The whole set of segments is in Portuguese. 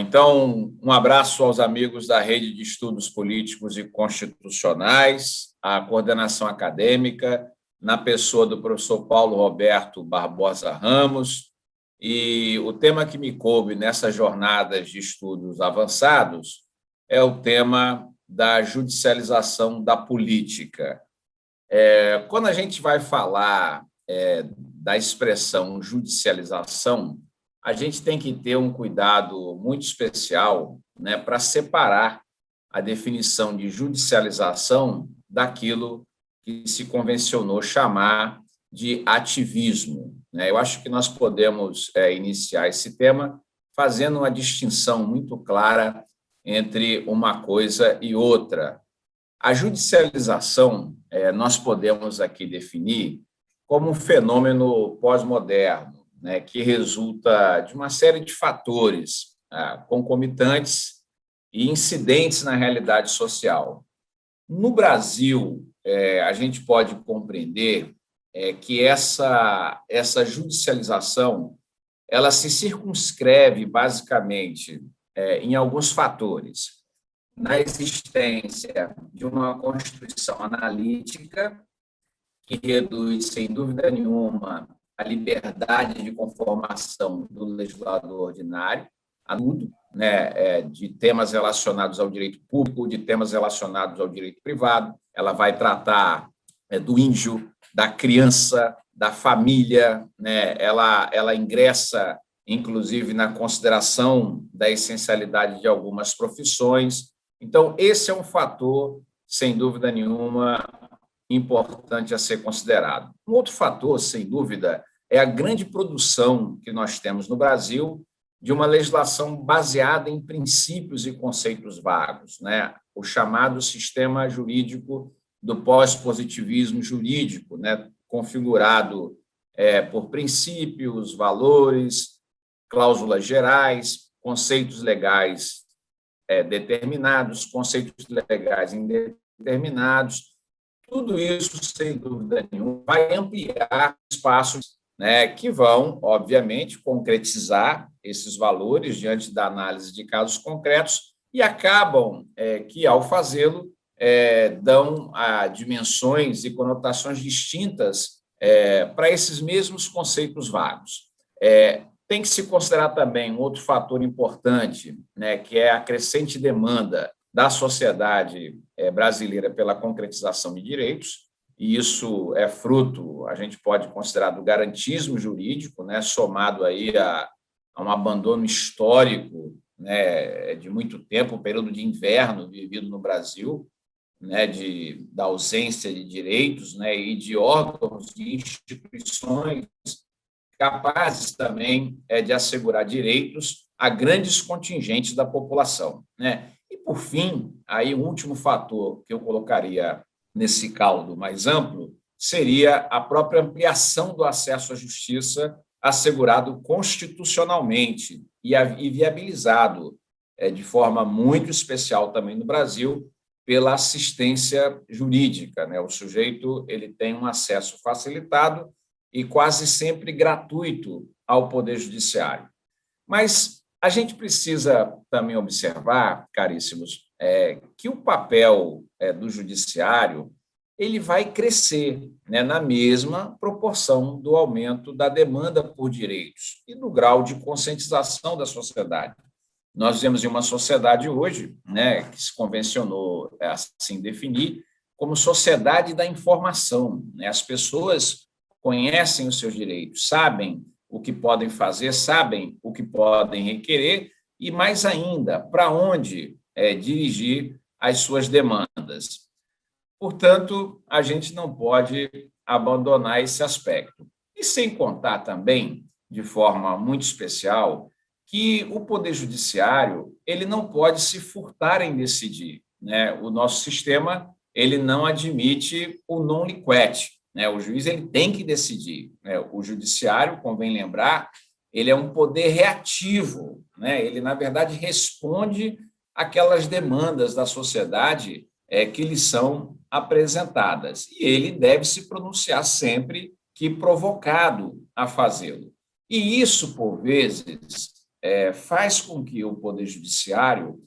Então, um abraço aos amigos da Rede de Estudos Políticos e Constitucionais, à coordenação acadêmica, na pessoa do professor Paulo Roberto Barbosa Ramos, e o tema que me coube nessas jornadas de estudos avançados é o tema da judicialização da política. Quando a gente vai falar da expressão judicialização, a gente tem que ter um cuidado muito especial, né, para separar a definição de judicialização daquilo que se convencionou chamar de ativismo, né? Eu acho que nós podemos iniciar esse tema fazendo uma distinção muito clara entre uma coisa e outra. A judicialização, nós podemos aqui definir como um fenômeno pós-moderno, né, que resulta de uma série de fatores concomitantes e incidentes na realidade social. No Brasil, a gente pode compreender que essa judicialização ela se circunscreve, basicamente, em alguns fatores. Na existência de uma Constituição analítica que reduz, sem dúvida nenhuma, a liberdade de conformação do legislador ordinário a tudo, né, de temas relacionados ao direito público, de temas relacionados ao direito privado. Ela vai tratar do índio, da criança, da família, né? Ela ingressa, inclusive, na consideração da essencialidade de algumas profissões. Então, esse é um fator, sem dúvida nenhuma, importante a ser considerado. Um outro fator, sem dúvida, é a grande produção que nós temos no Brasil de uma legislação baseada em princípios e conceitos vagos, né? O chamado sistema jurídico do pós-positivismo jurídico, né? Configurado por princípios, valores, cláusulas gerais, conceitos legais determinados, conceitos legais indeterminados. Tudo isso, sem dúvida nenhuma, vai ampliar espaços, né, que vão, obviamente, concretizar esses valores diante da análise de casos concretos e acabam que, ao fazê-lo, dão dimensões e conotações distintas para esses mesmos conceitos vagos. Tem que se considerar também um outro fator importante, né, que é a crescente demanda da sociedade brasileira pela concretização de direitos, e isso é fruto, a gente pode considerar, do garantismo jurídico, né, somado aí a um abandono histórico, né, de muito tempo, o período de inverno vivido no Brasil, né, da ausência de direitos, né, e de órgãos, de instituições capazes também de assegurar direitos a grandes contingentes da população, né? E, por fim, aí o último fator que eu colocaria nesse caldo mais amplo seria a própria ampliação do acesso à justiça assegurado constitucionalmente e viabilizado de forma muito especial também no Brasil pela assistência jurídica, né? O sujeito ele tem um acesso facilitado e quase sempre gratuito ao Poder Judiciário. Mas a gente precisa também observar, caríssimos, que o papel do judiciário ele vai crescer, né, na mesma proporção do aumento da demanda por direitos e do grau de conscientização da sociedade. Nós vemos em uma sociedade hoje, né, que se convencionou assim definir como sociedade da informação, né? As pessoas conhecem os seus direitos, sabem o que podem fazer, sabem o que podem requerer e, mais ainda, para onde dirigir as suas demandas. Portanto, a gente não pode abandonar esse aspecto. E sem contar também, de forma muito especial, que o Poder Judiciário ele não pode se furtar em decidir, né? O nosso sistema ele não admite o non liquet, né? O juiz ele tem que decidir, né? O judiciário, convém lembrar, ele é um poder reativo, né? Ele, na verdade, responde àquelas demandas da sociedade que lhe são apresentadas. E ele deve se pronunciar sempre que provocado a fazê-lo. E isso, por vezes, faz com que o Poder Judiciário,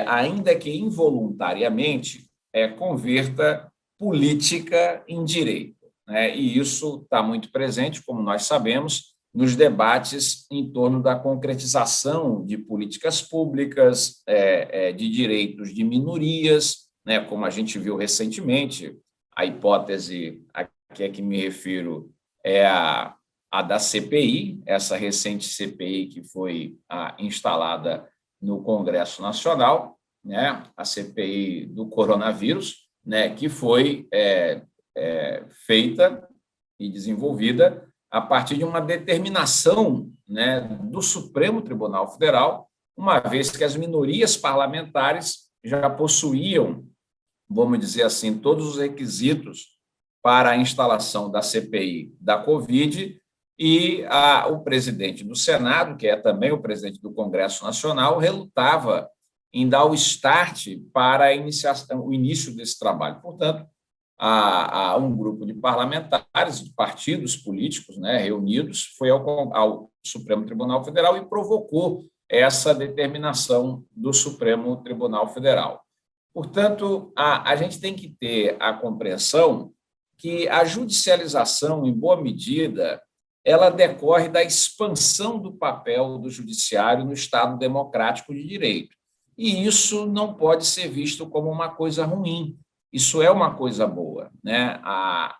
ainda que involuntariamente, converta política em direito, né? E isso está muito presente, como nós sabemos, nos debates em torno da concretização de políticas públicas, de direitos de minorias, né? Como a gente viu recentemente, a hipótese a que me refiro é a da CPI, essa recente CPI que foi instalada no Congresso Nacional, né? A CPI do coronavírus, né? Que foi feita e desenvolvida a partir de uma determinação, né, do Supremo Tribunal Federal, uma vez que as minorias parlamentares já possuíam, vamos dizer assim, todos os requisitos para a instalação da CPI da Covid, e o presidente do Senado, que é também o presidente do Congresso Nacional, relutava em dar o start para o início desse trabalho. Portanto, há um grupo de parlamentares, de partidos políticos, né, reunidos, foi ao Supremo Tribunal Federal e provocou essa determinação do Supremo Tribunal Federal. Portanto, a gente tem que ter a compreensão que a judicialização, em boa medida, ela decorre da expansão do papel do judiciário no Estado democrático de direito. E isso não pode ser visto como uma coisa ruim. Isso é uma coisa boa, né?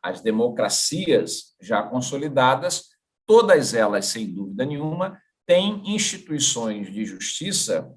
As democracias já consolidadas, todas elas, sem dúvida nenhuma, têm instituições de justiça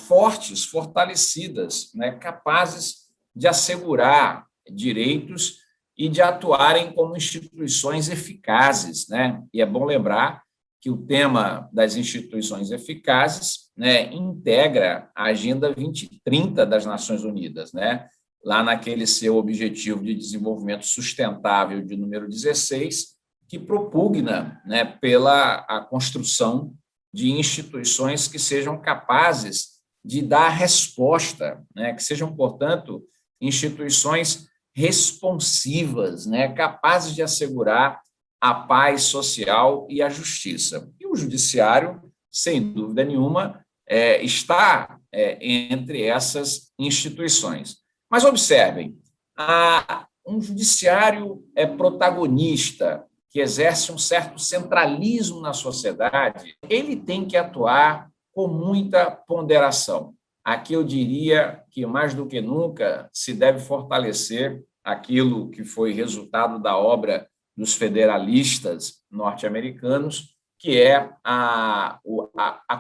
fortes, fortalecidas, né? Capazes de assegurar direitos e de atuarem como instituições eficazes, né? E é bom lembrar que o tema das instituições eficazes, né, integra a Agenda 2030 das Nações Unidas, né? Lá naquele seu objetivo de desenvolvimento sustentável de número 16, que propugna, né, pela a construção de instituições que sejam capazes de dar resposta, né, que sejam, portanto, instituições responsivas, né, capazes de assegurar a paz social e a justiça. E o judiciário, sem dúvida nenhuma, está entre essas instituições. Mas observem, um judiciário protagonista, que exerce um certo centralismo na sociedade, ele tem que atuar com muita ponderação. Aqui eu diria que, mais do que nunca, se deve fortalecer aquilo que foi resultado da obra dos federalistas norte-americanos, que é a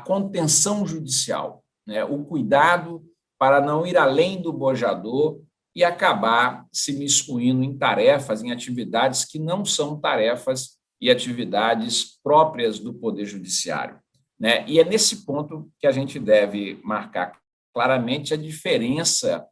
contenção judicial, né? O cuidado para não ir além do bojador e acabar se miscuindo em tarefas, em atividades que não são tarefas e atividades próprias do Poder Judiciário, né? E é nesse ponto que a gente deve marcar claramente a diferença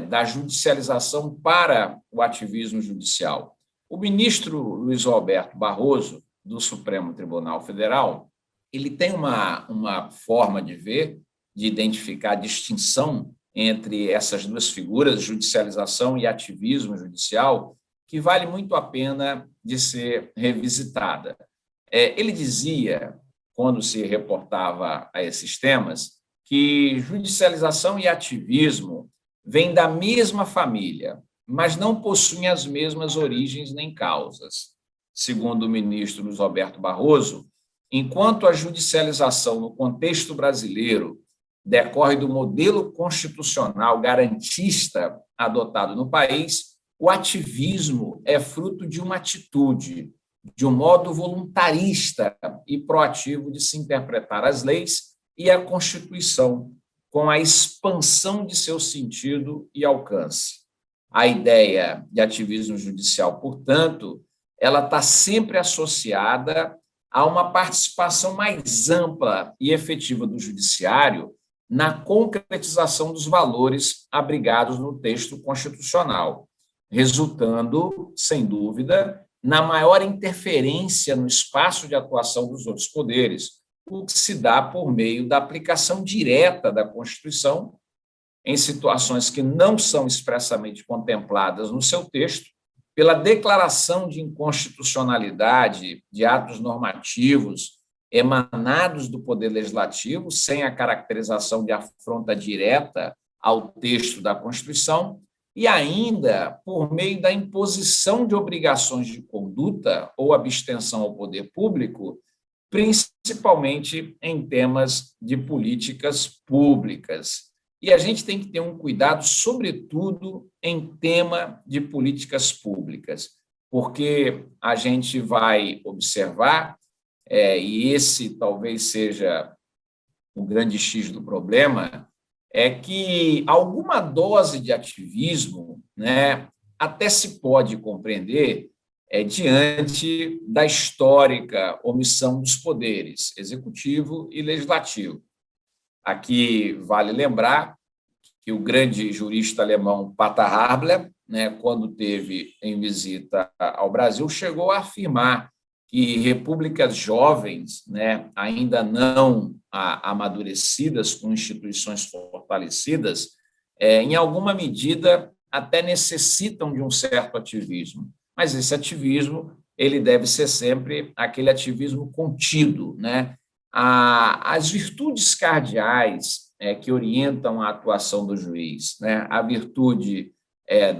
da judicialização para o ativismo judicial. O ministro Luiz Roberto Barroso, do Supremo Tribunal Federal, ele tem uma forma de ver, de identificar a distinção entre essas duas figuras, judicialização e ativismo judicial, que vale muito a pena de ser revisitada. Ele dizia, quando se reportava a esses temas, que judicialização e ativismo vêm da mesma família, mas não possuem as mesmas origens nem causas. Segundo o ministro Luiz Roberto Barroso, enquanto a judicialização no contexto brasileiro decorre do modelo constitucional garantista adotado no país, o ativismo é fruto de uma atitude, de um modo voluntarista e proativo de se interpretar as leis e a Constituição, com a expansão de seu sentido e alcance. A ideia de ativismo judicial, portanto, ela está sempre associada a uma participação mais ampla e efetiva do judiciário na concretização dos valores abrigados no texto constitucional, resultando, sem dúvida, na maior interferência no espaço de atuação dos outros poderes, o que se dá por meio da aplicação direta da Constituição em situações que não são expressamente contempladas no seu texto, pela declaração de inconstitucionalidade de atos normativos emanados do Poder Legislativo, sem a caracterização de afronta direta ao texto da Constituição, e ainda por meio da imposição de obrigações de conduta ou abstenção ao poder público, principalmente em temas de políticas públicas. E a gente tem que ter um cuidado, sobretudo, em tema de políticas públicas, porque a gente vai observar, e esse talvez seja o grande X do problema, é que alguma dose de ativismo, né, até se pode compreender diante da histórica omissão dos poderes executivo e legislativo. Aqui vale lembrar que o grande jurista alemão Pater Haber, né, quando teve em visita ao Brasil, chegou a afirmar que repúblicas jovens, né, ainda não amadurecidas, com instituições fortalecidas, em alguma medida até necessitam de um certo ativismo, mas esse ativismo ele deve ser sempre aquele ativismo contido, né? As virtudes cardeais que orientam a atuação do juiz, né? A virtude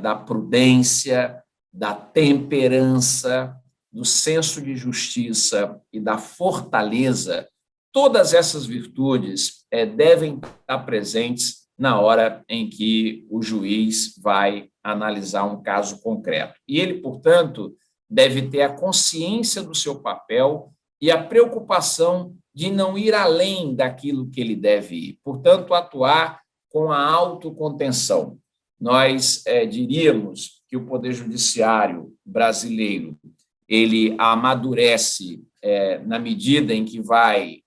da prudência, da temperança, do senso de justiça e da fortaleza, todas essas virtudes devem estar presentes na hora em que o juiz vai analisar um caso concreto. E ele, portanto, deve ter a consciência do seu papel e a preocupação de não ir além daquilo que ele deve ir. Portanto, atuar com a autocontenção. Nós diríamos que o Poder Judiciário brasileiro ele amadurece na medida em que vai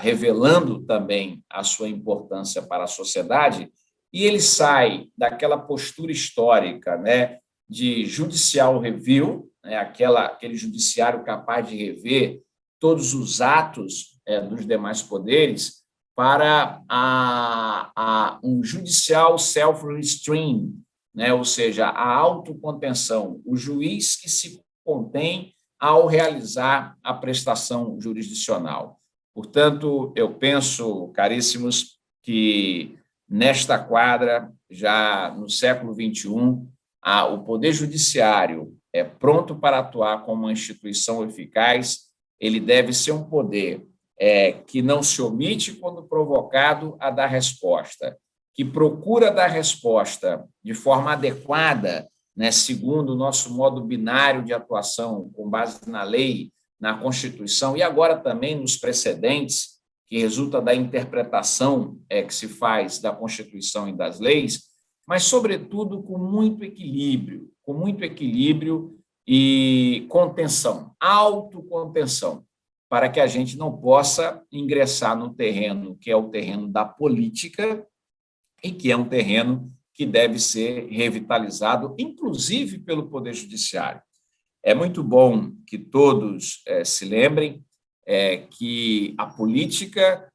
revelando também a sua importância para a sociedade, e ele sai daquela postura histórica, né, de judicial review, né, aquele judiciário capaz de rever todos os atos dos demais poderes, para um judicial self-restraint, né, ou seja, a autocontenção, o juiz que se contém ao realizar a prestação jurisdicional. Portanto, eu penso, caríssimos, que nesta quadra, já no século XXI, o Poder Judiciário é pronto para atuar como uma instituição eficaz, ele deve ser um poder que não se omite quando provocado a dar resposta, que procura dar resposta de forma adequada, né, segundo o nosso modo binário de atuação, com base na lei, na Constituição e agora também nos precedentes, que resulta da interpretação que se faz da Constituição e das leis, mas, sobretudo, com muito equilíbrio e contenção, autocontenção, para que a gente não possa ingressar no terreno que é o terreno da política e que é um terreno que deve ser revitalizado, inclusive pelo Poder Judiciário. É muito bom que todos se lembrem que a política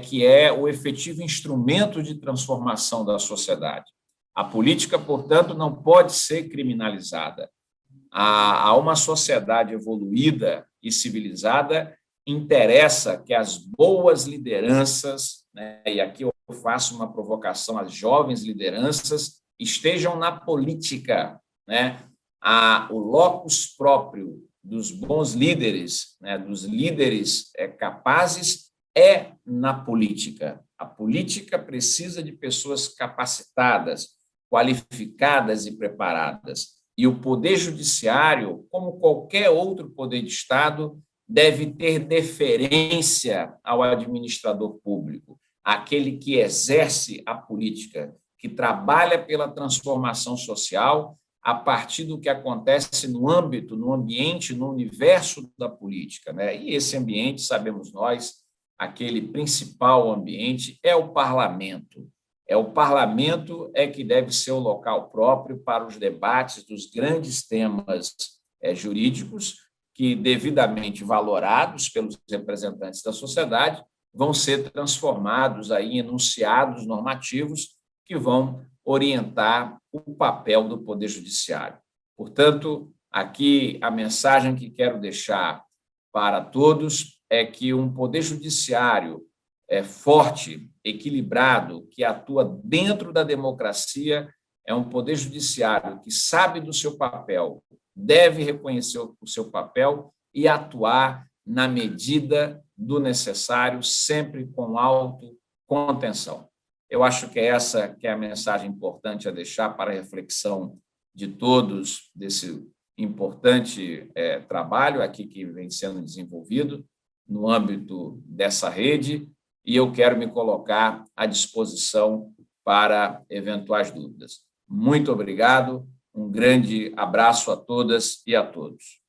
que é o efetivo instrumento de transformação da sociedade. A política, portanto, não pode ser criminalizada. A uma sociedade evoluída e civilizada interessa que as boas lideranças, né, e aqui eu faço uma provocação às jovens lideranças, estejam na política, né? O locus próprio dos bons líderes, né, dos líderes capazes, é na política. A política precisa de pessoas capacitadas, qualificadas e preparadas. E o Poder Judiciário, como qualquer outro poder de Estado, deve ter deferência ao administrador público, aquele que exerce a política, que trabalha pela transformação social a partir do que acontece no âmbito, no ambiente, no universo da política, né? E esse ambiente, sabemos nós, aquele principal ambiente é o parlamento. O parlamento que deve ser o local próprio para os debates dos grandes temas jurídicos que, devidamente valorados pelos representantes da sociedade, vão ser transformados aí em enunciados normativos que vão orientar o papel do Poder Judiciário. Portanto, aqui a mensagem que quero deixar para todos é que um poder judiciário forte, equilibrado, que atua dentro da democracia, é um poder judiciário que sabe do seu papel, deve reconhecer o seu papel e atuar na medida do necessário, sempre com autocontenção. Eu acho que essa que é a mensagem importante a deixar para a reflexão de todos desse importante trabalho aqui que vem sendo desenvolvido no âmbito dessa rede, e eu quero me colocar à disposição para eventuais dúvidas. Muito obrigado, um grande abraço a todas e a todos.